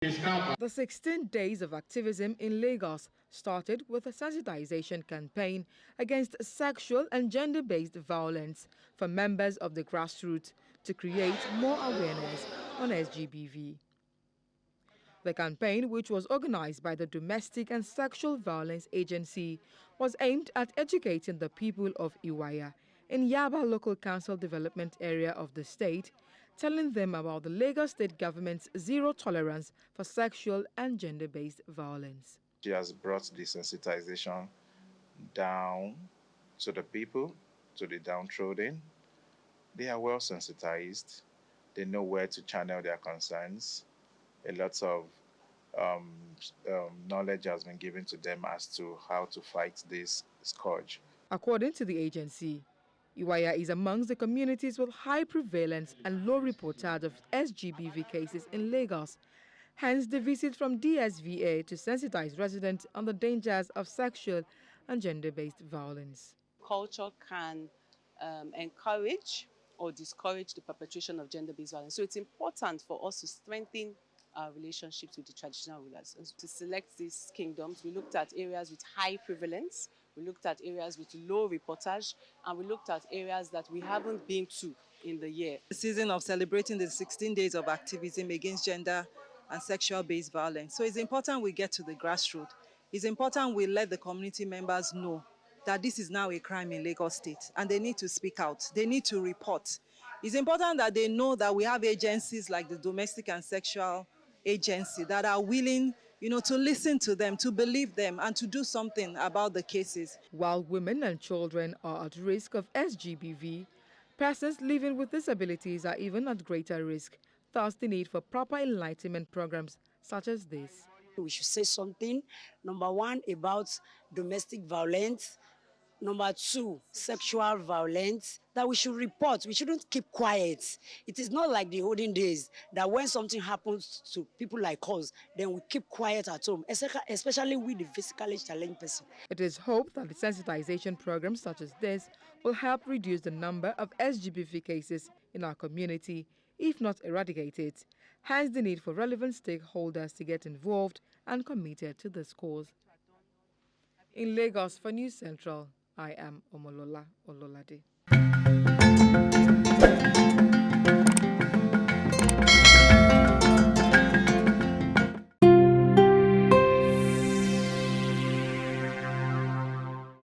The 16 Days of Activism in Lagos started with a sensitization campaign against sexual and gender-based violence for members of the grassroots to create more awareness on SGBV. The campaign, which was organized by the Domestic and Sexual Violence Agency, was aimed at educating the people of Iwaya in Yaba Local Council Development Area of the state, telling them about the Lagos State Government's zero tolerance for sexual and gender-based violence. She has brought desensitization down to the people, to the downtrodden. They are well sensitized. They know where to channel their concerns. A lot of knowledge has been given to them as to how to fight this scourge. According to the agency, Iwaya is amongst the communities with high prevalence and low reportage of SGBV cases in Lagos. Hence, the visit from DSVA to sensitize residents on the dangers of sexual and gender-based violence. Culture can encourage or discourage the perpetration of gender-based violence. So it's important for us to strengthen our relationships with the traditional rulers. And to select these kingdoms, we looked at areas with high prevalence, we looked at areas with low reportage, and we looked at areas that we haven't been to in the year. The season of celebrating the 16 days of activism against gender and sexual-based violence. So it's important we get to the grassroots. It's important we let the community members know that this is now a crime in Lagos State, and they need to speak out. They need to report. It's important that they know that we have agencies like the Domestic and Sexual Agency that are willing, to listen to them, to believe them, and to do something about the cases. While women and children are at risk of SGBV, persons living with disabilities are even at greater risk. Thus, the need for proper enlightenment programs such as this. We should say something, number one, about domestic violence, number two, sexual violence, that we should report. We shouldn't keep quiet. It is not like the olden days that when something happens to people like us, then we keep quiet at home, especially with the physically challenged person. It is hoped that the sensitization programs such as this will help reduce the number of SGBV cases in our community, if not eradicate it. Hence the need for relevant stakeholders to get involved and committed to this cause. In Lagos for News Central, I am Omolola Ololade.